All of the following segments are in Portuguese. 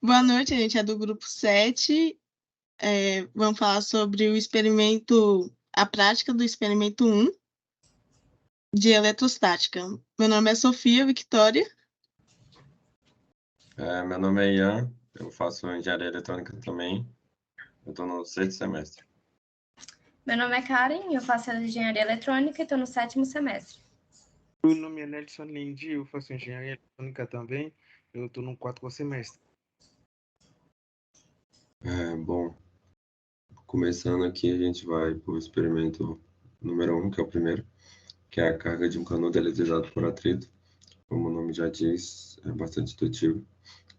Boa noite, a gente é do grupo 7. Vamos falar sobre o experimento, a prática do experimento 1 de eletrostática. Meu nome é Sofia Victoria. Meu nome é Ian, eu faço engenharia eletrônica também. Eu estou no 6º semestre. Meu nome é Karen, eu faço engenharia eletrônica e estou no 7º semestre. Meu nome é Nelson Lindy, eu faço engenharia eletrônica também. Eu estou no 4º semestre. Bom, começando aqui, a gente vai para o experimento número 1, que é o primeiro, que é a carga de um canudo eletrizado por atrito. Como o nome já diz, é bastante intuitivo.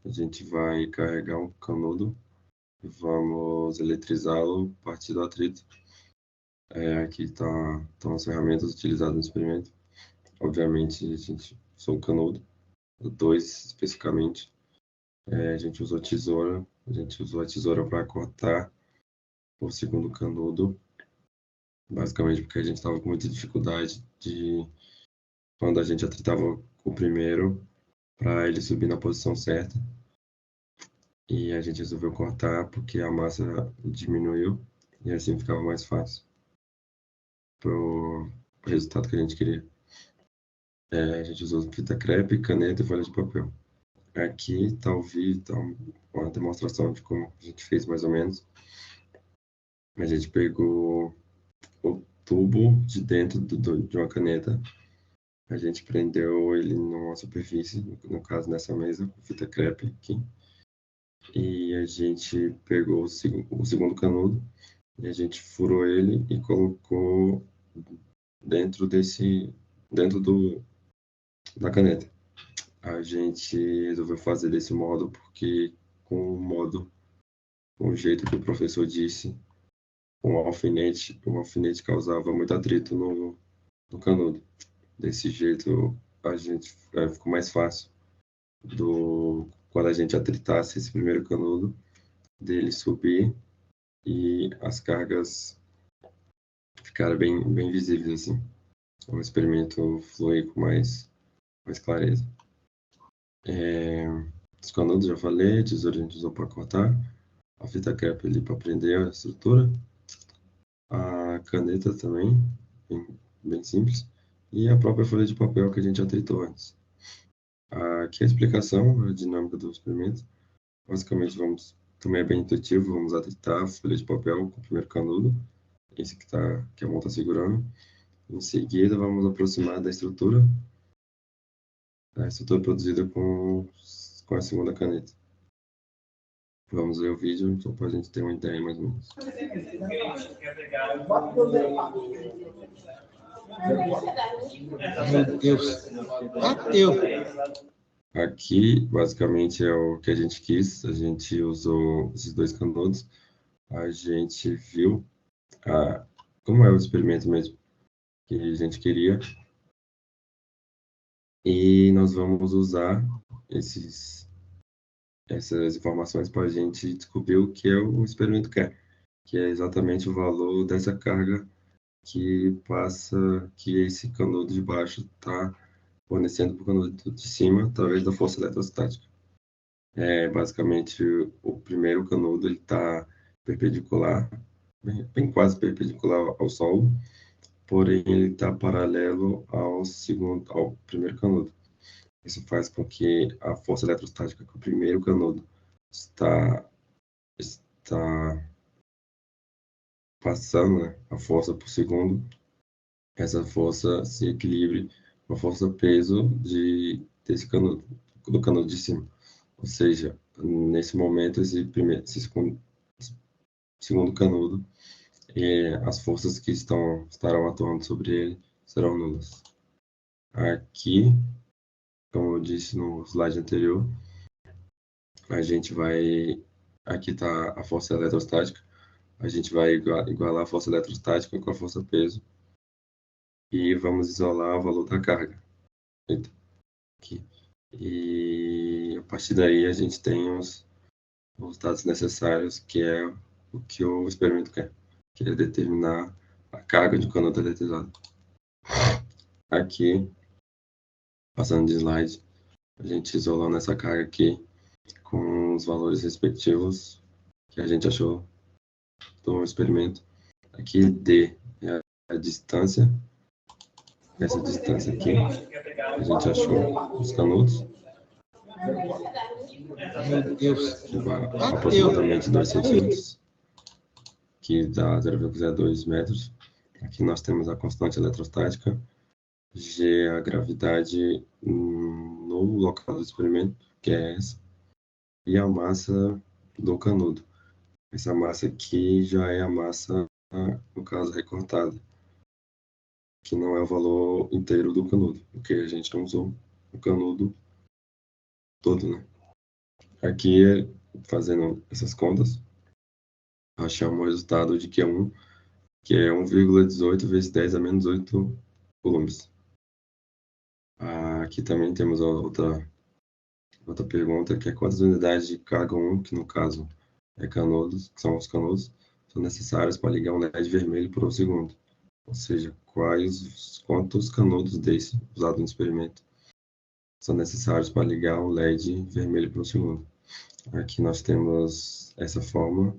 A gente vai carregar um canudo e vamos eletrizá-lo a partir do atrito. Aqui estão as ferramentas utilizadas no experimento. Obviamente, a gente usou o canudo, o 2 especificamente. A gente usou a tesoura para cortar o segundo canudo, basicamente porque a gente estava com muita dificuldade quando a gente atritava o primeiro, para ele subir na posição certa. E a gente resolveu cortar porque a massa diminuiu e assim ficava mais fácil para o resultado que a gente queria. A gente usou fita crepe, caneta e folha de papel. Aqui está o vídeo, tá uma demonstração de como a gente fez mais ou menos. A gente pegou o tubo de dentro de uma caneta, a gente prendeu ele numa superfície, no caso nessa mesa, com fita crepe aqui, e a gente pegou o segundo canudo e a gente furou ele e colocou dentro da caneta. A gente resolveu fazer desse modo porque com o jeito que o professor disse, o alfinete causava muito atrito no canudo. Desse jeito, a gente ficou mais fácil quando a gente atritasse esse primeiro canudo, dele subir e as cargas ficaram bem visíveis, assim. O experimento fluir com mais clareza. Os canudos, já falei, a tesoura a gente usou para cortar, a fita crepe ali para prender a estrutura, a caneta também, bem simples, e a própria folha de papel que a gente atritou antes. Aqui a explicação, a dinâmica do experimento. Basicamente, também é bem intuitivo, vamos atritar a folha de papel com o primeiro canudo, esse que a mão está segurando. Em seguida, vamos aproximar da estrutura, a estrutura produzida com a segunda caneta. Vamos ver o vídeo, só para a gente ter uma ideia mais ou menos. Meu Deus, bateu! Aqui, basicamente, é o que a gente quis. A gente usou esses dois canudos. A gente viu como é o experimento mesmo que a gente queria. E nós vamos usar essas informações para a gente descobrir o que o experimento quer, que é exatamente o valor dessa carga que esse canudo de baixo está fornecendo para o canudo de cima através da força eletrostática. Basicamente, o primeiro canudo está perpendicular, bem quase perpendicular ao solo, porém ele está paralelo ao primeiro canudo. Isso faz com que a força eletrostática que o primeiro canudo está passando, né, a força por segundo, essa força se equilibre com a força-peso desse canudo, do canudo de cima. Ou seja, nesse momento, esse segundo canudo, as forças que estarão atuando sobre ele serão nulas. Aqui, como eu disse no slide anterior, aqui está a força eletrostática, a gente vai igualar a força eletrostática com a força-peso e vamos isolar o valor da carga. Aqui. E a partir daí a gente tem os dados necessários, que é o que o experimento quer, que é determinar a carga de canudo eletrizado. Aqui, passando de slide, a gente isolando essa carga aqui, com os valores respectivos que a gente achou do experimento. Aqui, D é a distância, essa distância aqui, a gente achou os canudos, Meu Deus. que vai aproximadamente 2 centímetros, que dá 0,02 metros. Aqui nós temos a constante eletrostática, G é a gravidade no local do experimento, que é essa, e a massa do canudo. Essa massa aqui já é a massa, no caso, recortada, que não é o valor inteiro do canudo, porque a gente não usou o canudo todo, né? Aqui, fazendo essas contas, achamos o resultado de Q1, que é 1,18 vezes 10 a menos 8 coulombs. Aqui também temos outra pergunta, que é quantas unidades de carga 1, que no caso é canudos, que são os canudos, são necessários para ligar um LED vermelho por um segundo. Ou seja, quantos canudos desse usado no experimento são necessários para ligar um LED vermelho por um segundo. Aqui nós temos essa fórmula.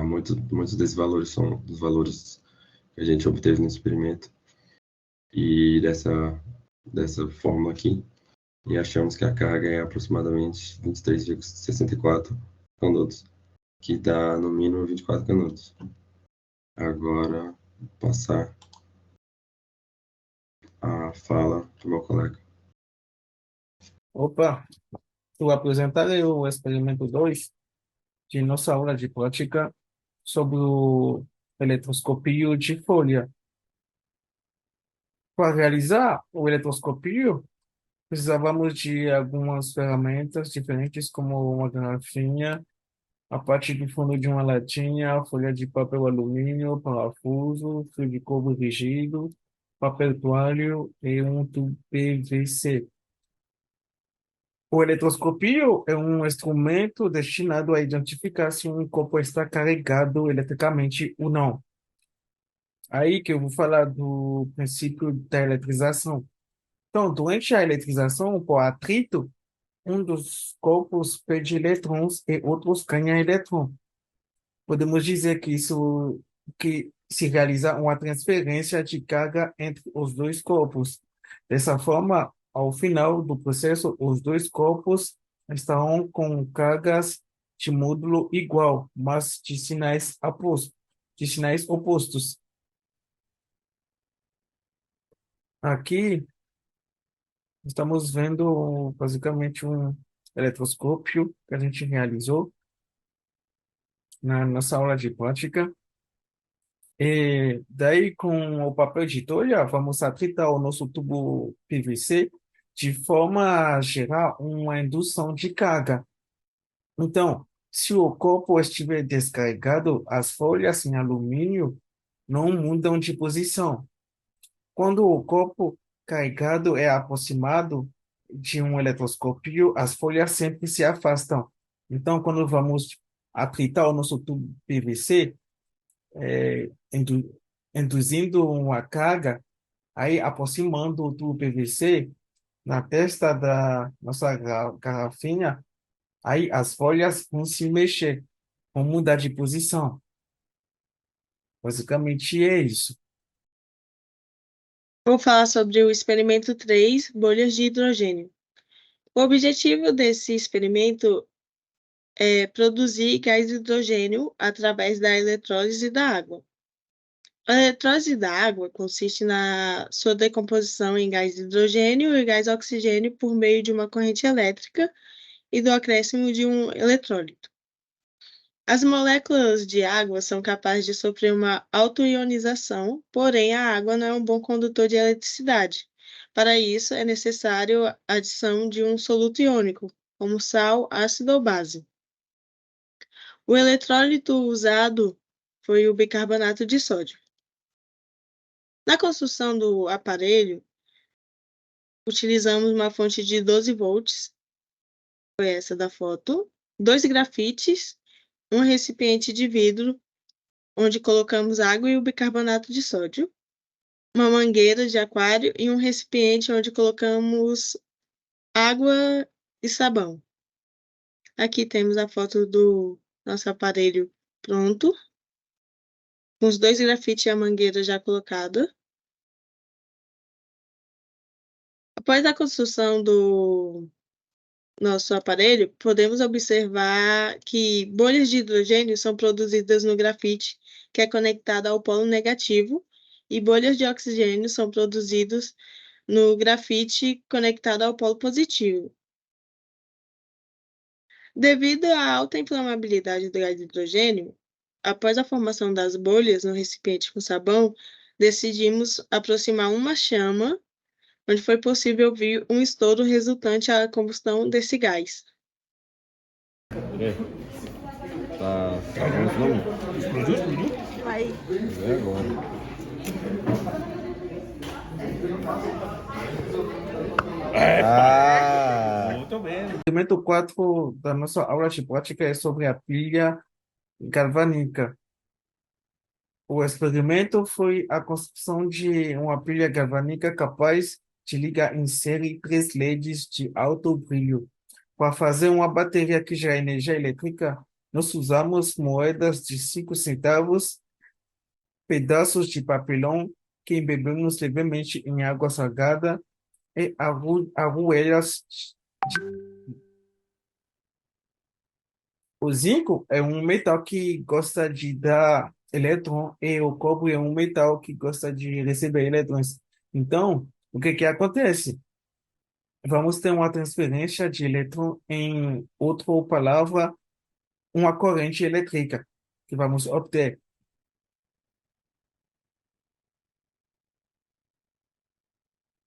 Muitos desses valores são os valores que a gente obteve no experimento e dessa fórmula aqui. E achamos que a carga é aproximadamente 23,64 canudos, que dá no mínimo 24 canudos. Agora, passar a fala do meu colega. Opa, tu apresentarei o experimento 2 de nossa aula de prática sobre o eletroscopio de folha. Para realizar o eletroscopio, precisávamos de algumas ferramentas diferentes, como uma garrafinha, a parte do fundo de uma latinha, folha de papel alumínio, parafuso, fio de cobre rígido, papel toalha e um tubo PVC. O eletroscopio é um instrumento destinado a identificar se um corpo está carregado eletricamente ou não. Aí que eu vou falar do princípio da eletrização. Então, durante a eletrização por atrito, um dos corpos perde elétrons e outros ganha elétron. Podemos dizer que se realiza uma transferência de carga entre os dois corpos. Dessa forma, ao final do processo, os dois corpos estarão com cargas de módulo igual, mas de sinais opostos. Aqui estamos vendo basicamente um eletroscópio que a gente realizou na nossa aula de prática. E daí, com o papel de tolha, vamos atritar o nosso tubo PVC de forma a gerar uma indução de carga. Então, se o corpo estiver descarregado, as folhas em alumínio não mudam de posição. Quando o corpo carregado é aproximado de um eletroscópio, as folhas sempre se afastam. Então, quando vamos atritar o nosso tubo PVC, induzindo uma carga, aí aproximando o tubo PVC na testa da nossa garrafinha, aí as folhas vão se mexer, vão mudar de posição. Basicamente é isso. Vou falar sobre o experimento 3, bolhas de hidrogênio. O objetivo desse experimento é produzir gás hidrogênio através da eletrólise da água. A eletrólise da água consiste na sua decomposição em gás hidrogênio e gás oxigênio por meio de uma corrente elétrica e do acréscimo de um eletrólito. As moléculas de água são capazes de sofrer uma autoionização, porém a água não é um bom condutor de eletricidade. Para isso, é necessário a adição de um soluto iônico, como sal, ácido ou base. O eletrólito usado foi o bicarbonato de sódio. Na construção do aparelho, utilizamos uma fonte de 12 volts, foi essa da foto, 2 grafites, um recipiente de vidro, onde colocamos água e o bicarbonato de sódio, uma mangueira de aquário e um recipiente onde colocamos água e sabão. Aqui temos a foto do nosso aparelho pronto, com os 2 grafites e a mangueira já colocada. Após a construção do nosso aparelho, podemos observar que bolhas de hidrogênio são produzidas no grafite, que é conectado ao polo negativo, e bolhas de oxigênio são produzidas no grafite conectado ao polo positivo. Devido à alta inflamabilidade do gás hidrogênio, após a formação das bolhas no recipiente com sabão, decidimos aproximar uma chama, onde foi possível ver um estouro resultante à combustão desse gás. Tá bom esse nome? Explodiu? Vai. É agora. Muito bem. O experimento 4 da nossa aula de prática é sobre a pilha galvânica. O experimento foi a construção de uma pilha galvânica capaz de ligar em série 3 LEDs de alto brilho. Para fazer uma bateria que gera energia elétrica, nós usamos moedas de 5 centavos, pedaços de papelão que embebemos levemente em água salgada e arruelas. O zinco é um metal que gosta de dar elétron e o cobre é um metal que gosta de receber elétrons. Então, o que que acontece? Vamos ter uma transferência de elétron em outra palavra, uma corrente elétrica que vamos obter.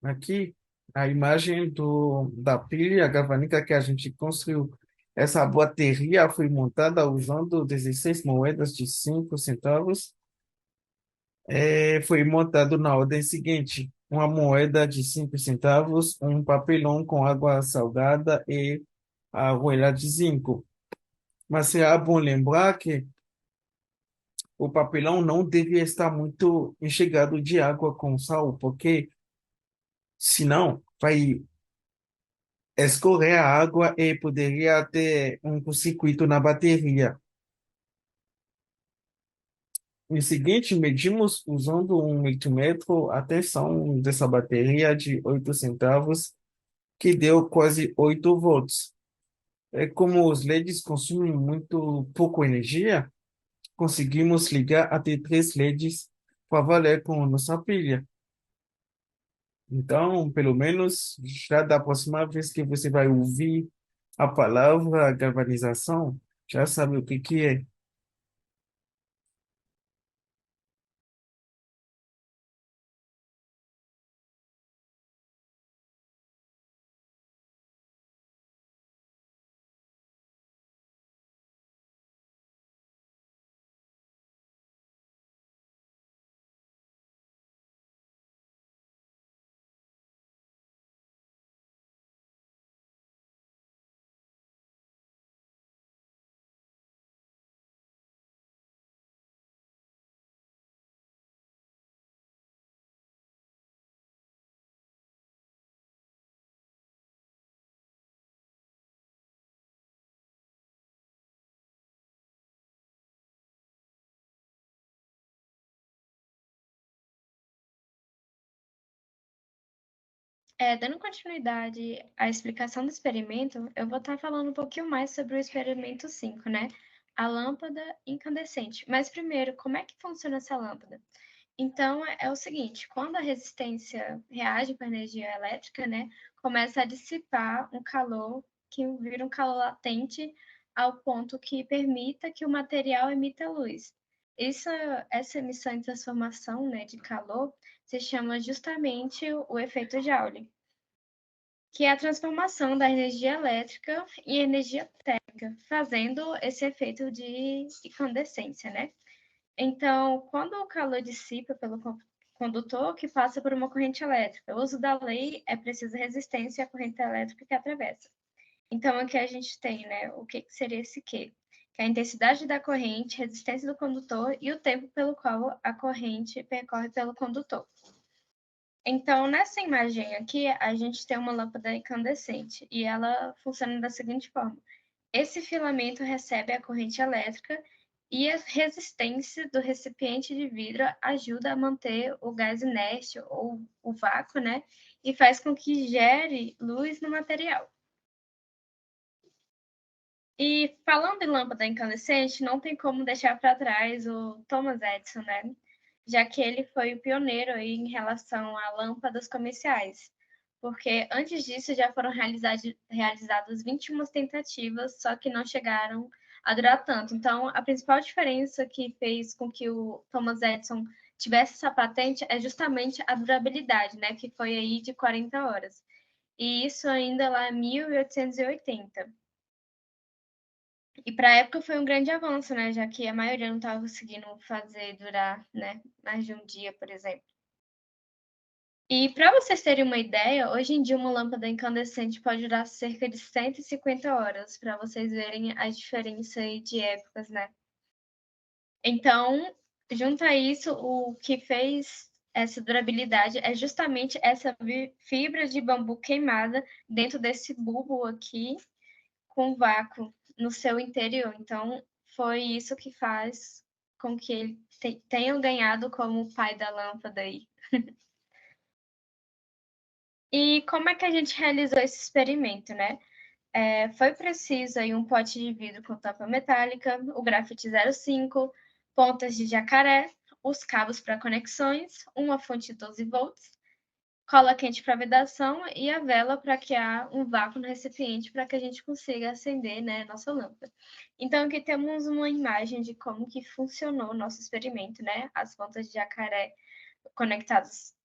Aqui, a imagem da pilha galvânica que a gente construiu. Essa bateria foi montada usando 16 moedas de 5 centavos. Foi montado na ordem seguinte: uma moeda de 5 centavos, um papelão com água salgada e a argola de zinco. Mas será bom lembrar que o papelão não devia estar muito enxergado de água com sal, porque senão vai escorrer a água e poderia ter um curto-circuito na bateria. Em seguinte, medimos usando um multímetro a tensão dessa bateria de 8 centavos, que deu quase 8 volts. Como os LEDs consumem muito pouco energia, conseguimos ligar até 3 LEDs para valer com nossa pilha. Então, pelo menos, já da próxima vez que você vai ouvir a palavra galvanização, já sabe o que que é. Dando continuidade à explicação do experimento, eu vou estar falando um pouquinho mais sobre o experimento 5, né? A lâmpada incandescente. Mas primeiro, como é que funciona essa lâmpada? Então, é o seguinte, quando a resistência reage com a energia elétrica, né, começa a dissipar um calor que vira um calor latente ao ponto que permita que o material emita luz. Essa emissão e transformação, né, de calor se chama justamente o efeito Joule, que é a transformação da energia elétrica em energia térmica, fazendo esse efeito de incandescência, né? Então, quando o calor dissipa pelo condutor que passa por uma corrente elétrica, o uso da lei é preciso resistência à corrente elétrica que atravessa. Então, aqui a gente tem, né, o que seria esse Q? Que é a intensidade da corrente, resistência do condutor e o tempo pelo qual a corrente percorre pelo condutor. Então, nessa imagem aqui, a gente tem uma lâmpada incandescente e ela funciona da seguinte forma. Esse filamento recebe a corrente elétrica e a resistência do recipiente de vidro ajuda a manter o gás inerte ou o vácuo, né? E faz com que gere luz no material. E falando em lâmpada incandescente, não tem como deixar para trás o Thomas Edison, né? Já que ele foi o pioneiro aí em relação a lâmpadas comerciais. Porque antes disso já foram realizadas 21 tentativas, só que não chegaram a durar tanto. Então, a principal diferença que fez com que o Thomas Edison tivesse essa patente é justamente a durabilidade, né? Que foi aí de 40 horas. E isso ainda lá em 1880. E para a época foi um grande avanço, né? Já que a maioria não estava conseguindo fazer durar, né, mais de um dia, por exemplo. E para vocês terem uma ideia, hoje em dia uma lâmpada incandescente pode durar cerca de 150 horas, para vocês verem a diferença aí de épocas, né? Então, junto a isso, o que fez essa durabilidade é justamente essa fibra de bambu queimada dentro desse bulbo aqui, com vácuo no seu interior. Então, foi isso que faz com que ele tenha ganhado como o pai da lâmpada aí. E como é que a gente realizou esse experimento, né? Foi preciso aí um pote de vidro com tampa metálica, o grafite 05, pontas de jacaré, os cabos para conexões, uma fonte de 12 volts, cola quente para vedação e a vela para criar um vácuo no recipiente para que a gente consiga acender, né, nossa lâmpada. Então, aqui temos uma imagem de como que funcionou o nosso experimento, né? As pontas de jacaré conectadas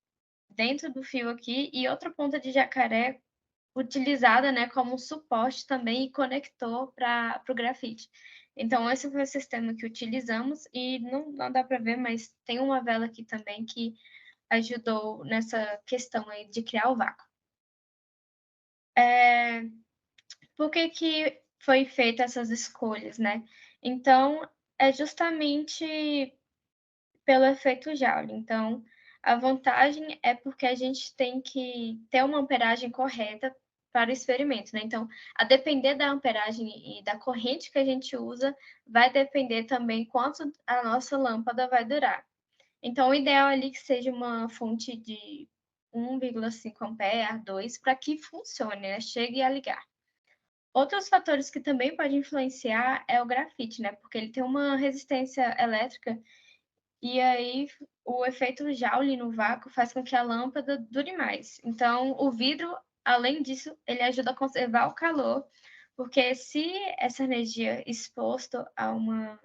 dentro do fio aqui e outra ponta de jacaré utilizada, né, como suporte também e conector para o grafite. Então, esse foi o sistema que utilizamos e não dá para ver, mas tem uma vela aqui também que ajudou nessa questão aí de criar o vácuo. Por que foi feita essas escolhas, né? Então, é justamente pelo efeito Joule. Então, a vantagem é porque a gente tem que ter uma amperagem correta para o experimento, né? Então, a depender da amperagem e da corrente que a gente usa, vai depender também quanto a nossa lâmpada vai durar. Então, o ideal ali que seja uma fonte de 1,5 ampere, 2, para que funcione, né? Chegue a ligar. Outros fatores que também podem influenciar é o grafite, né? Porque ele tem uma resistência elétrica e aí o efeito Joule no vácuo faz com que a lâmpada dure mais. Então, o vidro, além disso, ele ajuda a conservar o calor, porque se essa energia exposta a uma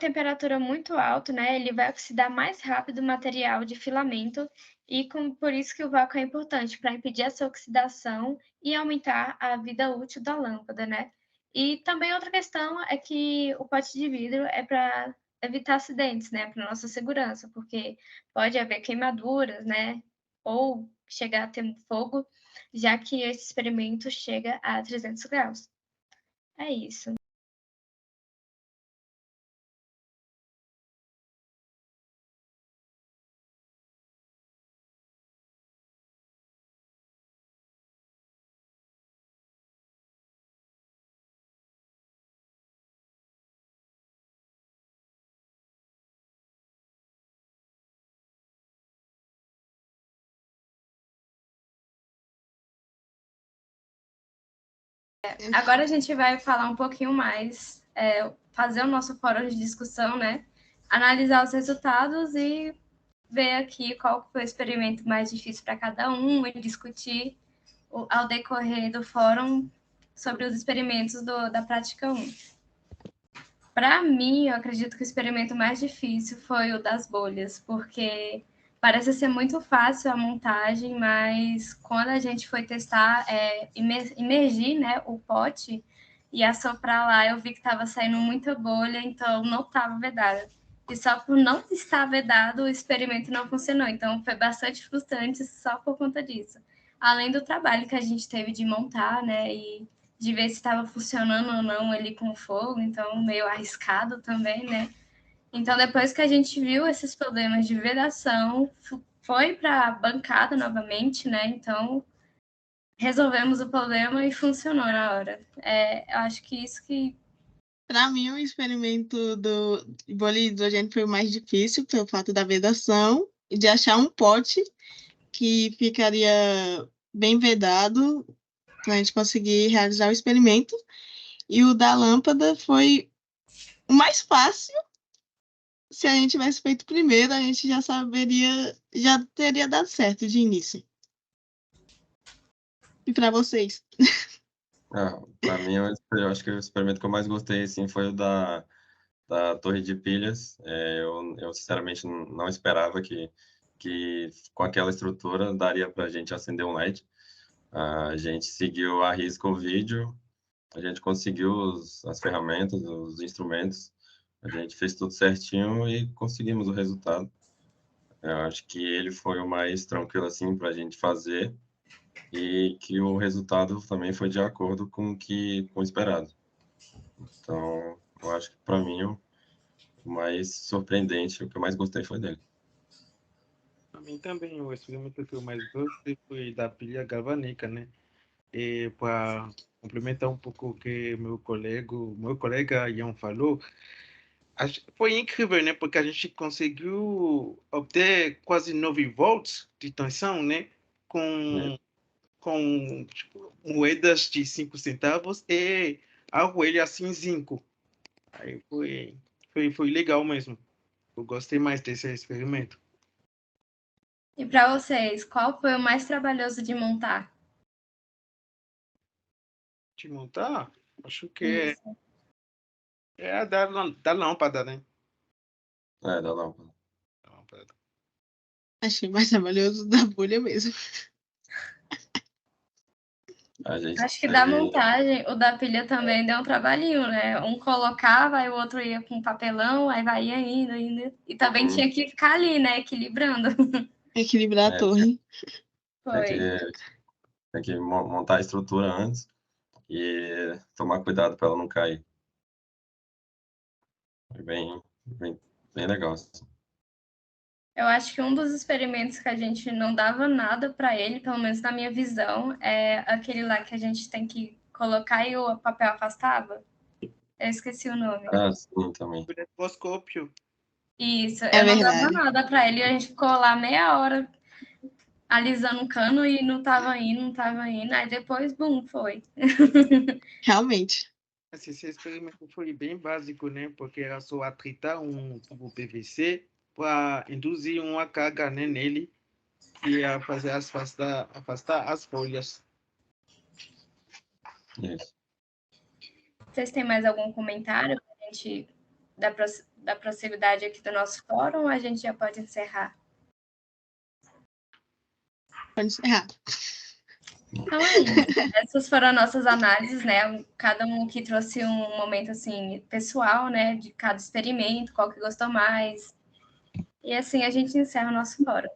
temperatura muito alta, né, ele vai oxidar mais rápido o material de filamento e por isso que o vácuo é importante para impedir essa oxidação e aumentar a vida útil da lâmpada, né? E também outra questão é que o pote de vidro é para evitar acidentes, né, para nossa segurança, porque pode haver queimaduras, né, ou chegar a ter um fogo, já que esse experimento chega a 300 graus. É isso. Agora a gente vai falar um pouquinho mais, fazer o nosso fórum de discussão, né? Analisar os resultados e ver aqui qual foi o experimento mais difícil para cada um e discutir ao decorrer do fórum sobre os experimentos da prática 1. Para mim, eu acredito que o experimento mais difícil foi o das bolhas, porque parece ser muito fácil a montagem, mas quando a gente foi testar, imergir, né, o pote e assoprar lá, eu vi que estava saindo muita bolha, então não estava vedada. E só por não estar vedado, o experimento não funcionou. Então, foi bastante frustrante só por conta disso. Além do trabalho que a gente teve de montar, né, e de ver se estava funcionando ou não ele com fogo, então meio arriscado também, né? Então, depois que a gente viu esses problemas de vedação, foi para a bancada novamente, né? Então, resolvemos o problema e funcionou na hora. Eu acho que isso que... Para mim, o experimento do bolo de hidrogênio foi o mais difícil, pelo fato da vedação e de achar um pote que ficaria bem vedado para a gente conseguir realizar o experimento. E o da lâmpada foi o mais fácil. Se a gente tivesse feito primeiro, a gente já teria dado certo de início. E para vocês? Para mim, eu acho que o experimento que eu mais gostei assim, foi o da torre de pilhas. Eu sinceramente não esperava que com aquela estrutura daria para a gente acender um LED. A gente seguiu à risca o vídeo, a gente conseguiu as ferramentas, os instrumentos, a gente fez tudo certinho e conseguimos o resultado. Eu acho que ele foi o mais tranquilo assim para a gente fazer e que o resultado também foi de acordo com o esperado. Então, eu acho que para mim o mais surpreendente, o que eu mais gostei foi dele. Para mim também, o experimento que eu mais gostei foi da pilha galvânica, né? E para complementar um pouco o que meu colega Ian falou, foi incrível, né? Porque a gente conseguiu obter quase 9 volts de tensão, né? Com tipo, moedas de 5 centavos e arroelho assim zinco. Aí foi legal mesmo. Eu gostei mais desse experimento. E para vocês, qual foi o mais trabalhoso de montar? De montar, acho que Isso. é a da lâmpada, né? Da lâmpada. Da lâmpada. Achei mais trabalhoso da bolha mesmo. A gente Acho que da teve- montagem, o da pilha também deu um trabalhinho, né? Um colocava, aí o outro ia com papelão, aí vai indo. E também tinha que ficar ali, né? Equilibrando. Equilibrar a É, torre. tem Foi. tem que montar a estrutura antes e tomar cuidado para ela não cair. Foi bem legal. Assim. Eu acho que um dos experimentos que a gente não dava nada para ele, pelo menos na minha visão, é aquele lá que a gente tem que colocar e o papel afastava. Eu esqueci o nome. Sim, também. O microscópio. Isso, É eu não dava verdade. nada para ele, a gente ficou lá meia hora alisando o cano e não tava indo. Aí depois, bum, foi. Realmente. Esse experimento foi bem básico, né? Porque era só atritar um tubo PVC para induzir uma carga, né, nele e fazer afastar as folhas. Isso. Vocês têm mais algum comentário pra gente da proximidade aqui do nosso fórum ou a gente já pode encerrar? Pode encerrar. Então é isso. Essas foram nossas análises, né? Cada um aqui trouxe um momento assim pessoal, né? De cada experimento, qual que gostou mais. E assim a gente encerra o nosso fórum.